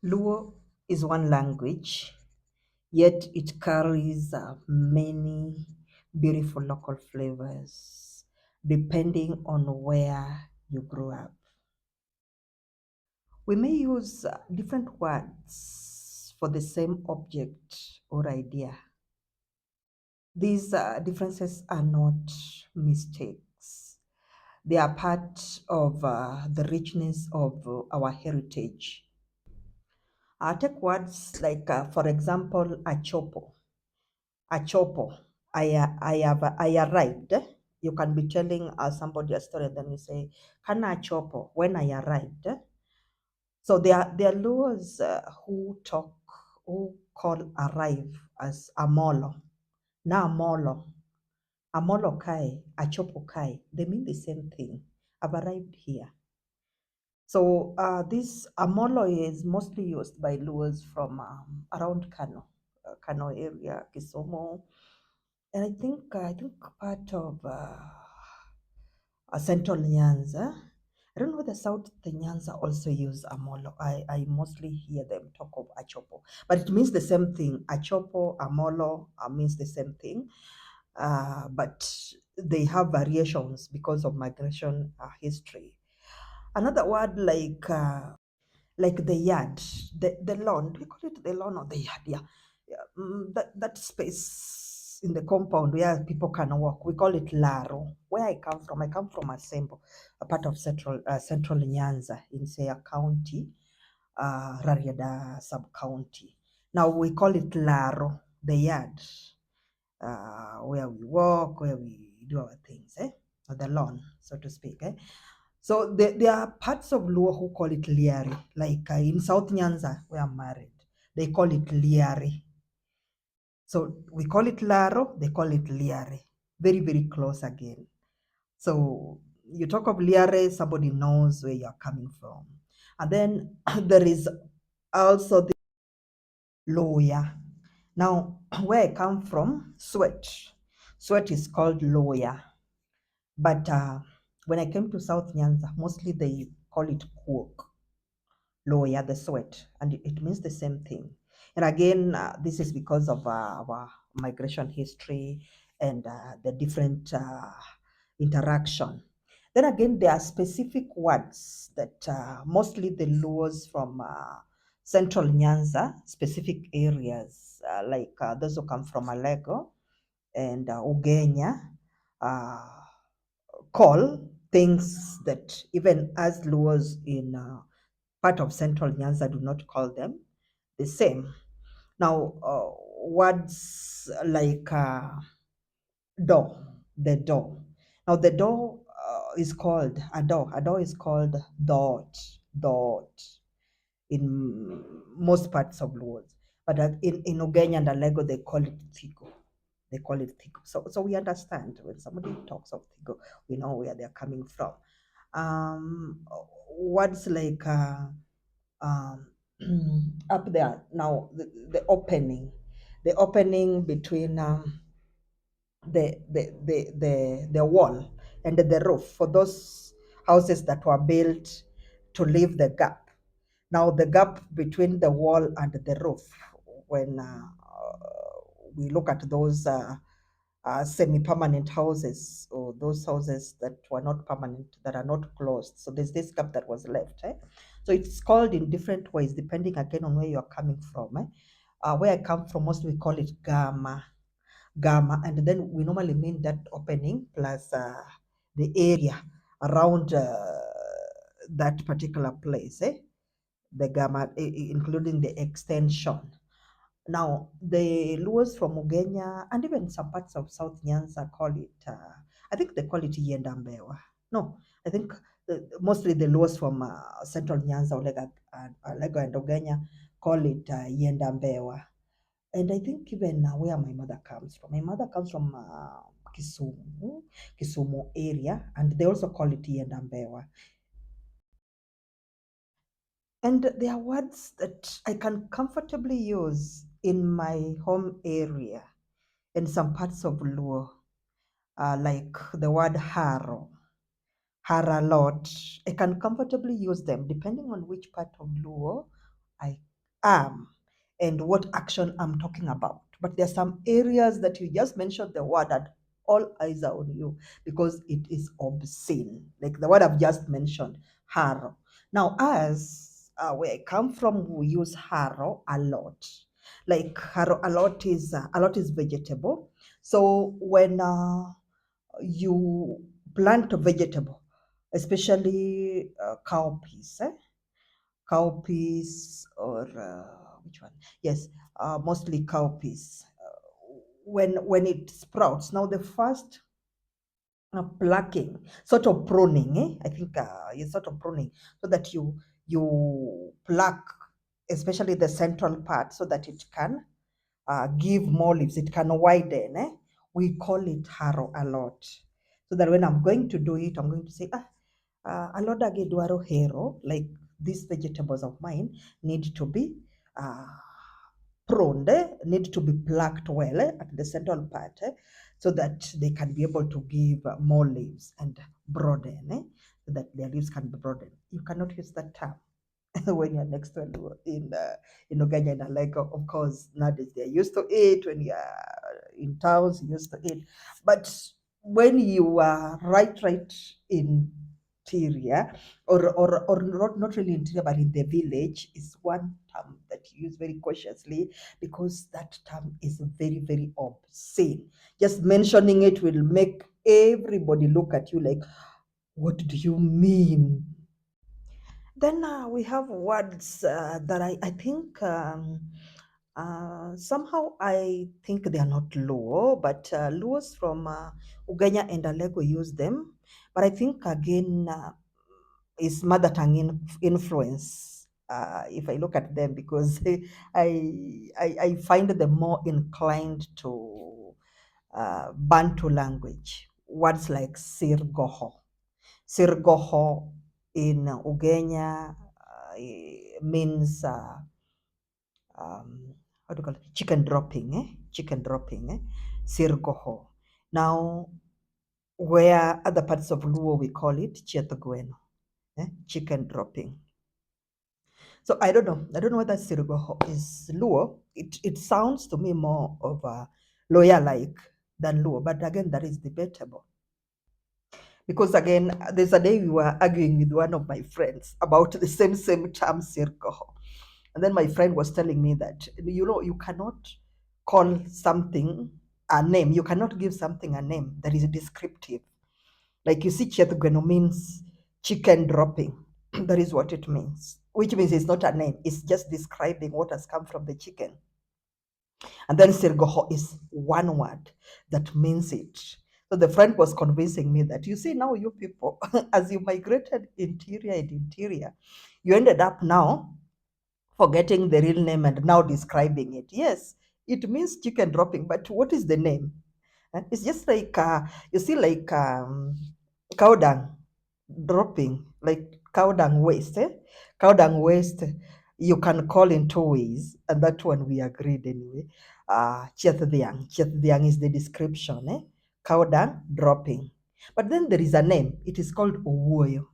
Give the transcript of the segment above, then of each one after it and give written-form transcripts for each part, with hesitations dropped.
Luo is one language, yet it carries many beautiful local flavors depending on where you grew up. We may use different words for the same object or idea. These differences are not mistakes. They are part of the richness of our heritage. Take words like, for example, achopo. Achopo. I arrived. You can be telling somebody a story, and then you say, "Kana achopo," when I arrived. So there are Luos who call arrive as amolo. Na amolo. Amolo kai, achopo kai. They mean the same thing. I've arrived here. So this amolo is mostly used by Luos from around Kano, Kano area, Kisumu, and I think part of central Nyanza. I don't know whether South Nyanza also use amolo. I mostly hear them talk of achopo, but it means the same thing. Achopo, amolo means the same thing, but they have variations because of migration history. Another word like the yard, the lawn. Do we call it the lawn or the yard? Yeah, yeah. That space in the compound where people can walk. We call it laro. Where I come from Asembo, a part of central Nyanza in Seya County, Rarieda sub county. Now we call it laro, the yard, where we walk, where we do our things, or the lawn, so to speak. So there are parts of Luo who call it liari, like in South Nyanza, where I'm married, they call it liari. So we call it laro, they call it liari. Very, very close again. So you talk of liare, somebody knows where you're coming from. And then there is also the loya. Now, where I come from, sweat. Sweat is called loya. But when I came to South Nyanza, mostly they call it kuok, loya, the sweat, and it means the same thing. And again, this is because of our migration history and the different interaction. Then again, there are specific words that mostly the Luos from central Nyanza, specific areas, like those who come from Alego and Ugenya, uh, call things that even as Luos in part of central Nyanza do not call them the same. Now, words like door, the door. Now, the door is called a door. A door is called dot, dot in most parts of Luos. But in Ugenya and Alego, they call it tico. They call it tico. So we understand when somebody talks of tico, we know where they're coming from. Words like um, up there now, the opening between the wall and the roof for those houses that were built to leave the gap. Now the gap between the wall and the roof, when we look at those semi-permanent houses, or those houses that were not permanent, that are not closed. So there's this gap that was left. So it's called in different ways depending again on where you're coming from. Where I come from, mostly we call it gamma, and then we normally mean that opening plus the area around that particular place, the gamma, including the extension. Now, the Luos from Ugenya and even some parts of South Nyanza call it, I think they call it Yendambewa. No, I think mostly the Luos from Central Nyanza, Lego and Ugenya call it Yendambewa. And I think even where my mother comes from Kisumu area, and they also call it Yendambewa. And there are words that I can comfortably use in my home area in some parts of Luo, like the word haro, haralot. I can comfortably use them depending on which part of Luo I am and what action I'm talking about. But there are some areas that you just mentioned the word and all eyes are on you because it is obscene. Like the word I've just mentioned, harrow. Now, as where I come from, we use harrow a lot. Like harrow a lot is vegetable. So when you plant a vegetable, especially cowpeas, cowpeas or which one? Yes, mostly cowpeas. When it sprouts, now the first plucking, sort of pruning, I think it's sort of pruning, so that you pluck, especially the central part, so that it can give more leaves, it can widen. We call it harrow a lot. So that when I'm going to do it, I'm going to say, alodage dwaro hero, like these vegetables of mine need to be uh, pruned, need to be plucked well at the central part, so that they can be able to give more leaves and broaden, so that their leaves can be broadened. You cannot use that term when you're next to in Uganda and like of course nowadays they're used to it. When you're in towns, you're used to it. But when you are right interior, or not really interior but in the village, is one term that you use very cautiously, because that term is very, very obscene. Just mentioning it will make everybody look at you like, what do you mean? Then we have words that I think somehow I think they are not Luo, but Luos from Ugenya and Alego use them. But I think again is mother tongue influence. If I look at them, because I find them more inclined to Bantu language. Words like Sirgoho. Sirgoho in Ugenya means how do you call it? Chicken dropping, Chicken dropping, Sirgoho. Now, where other parts of Luo we call it Chietogweno, chicken dropping. So I don't know. I don't know whether Sirgoho is Luo. It sounds to me more of a lawyer-like than Luo, but again, that is debatable. Because again, there's a day we were arguing with one of my friends about the same term, Sirgoho. And then my friend was telling me that, you cannot call something a name. You cannot give something a name that is descriptive. Like you see, Chetugweno means chicken dropping. That is what it means, which means it's not a name. It's just describing what has come from the chicken. And then Sirgoho is one word that means it. So the friend was convincing me that, you see, now you people, as you migrated interior, you ended up now forgetting the real name and now describing it. Yes, it means chicken dropping, but what is the name? It's just like, you see, like cow dung dropping, like cow dung waste. Cow dung waste, you can call in two ways, and that one we agreed anyway. Chieth dhiang is the description, cow dung dropping. But then there is a name, it is called owuoyo.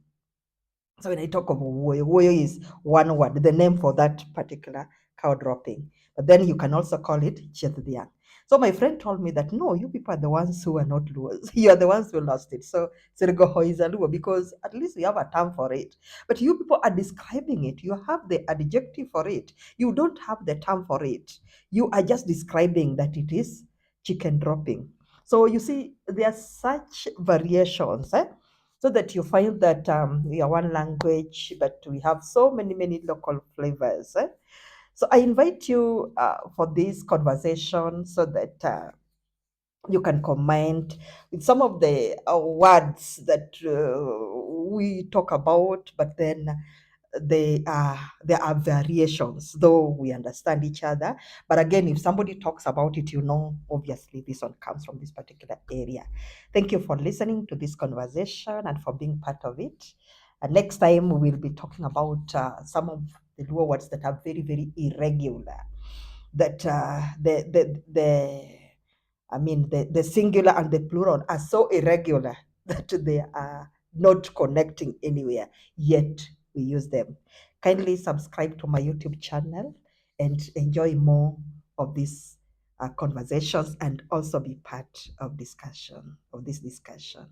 So when I talk of Woyo, Woyo is one word, the name for that particular cow dropping. But then you can also call it Chethian. So my friend told me that, no, you people are the ones who are not Luos. You are the ones who lost it. So Sirigoho is a Luo because at least we have a term for it. But you people are describing it. You have the adjective for it. You don't have the term for it. You are just describing that it is chicken dropping. So you see, there are such variations, so that you find that we are one language, but we have so many local flavors. So I invite you for this conversation so that you can comment with some of the words that we talk about, but then there are variations, though we understand each other. But again, if somebody talks about it, obviously this one comes from this particular area. Thank you for listening to this conversation and for being part of it. And next time we will be talking about some of the Luo words that are very, very irregular. That the singular and the plural are so irregular that they are not connecting anywhere, yet we use them. Kindly subscribe to my YouTube channel and enjoy more of these conversations and also be part of discussion of this discussion.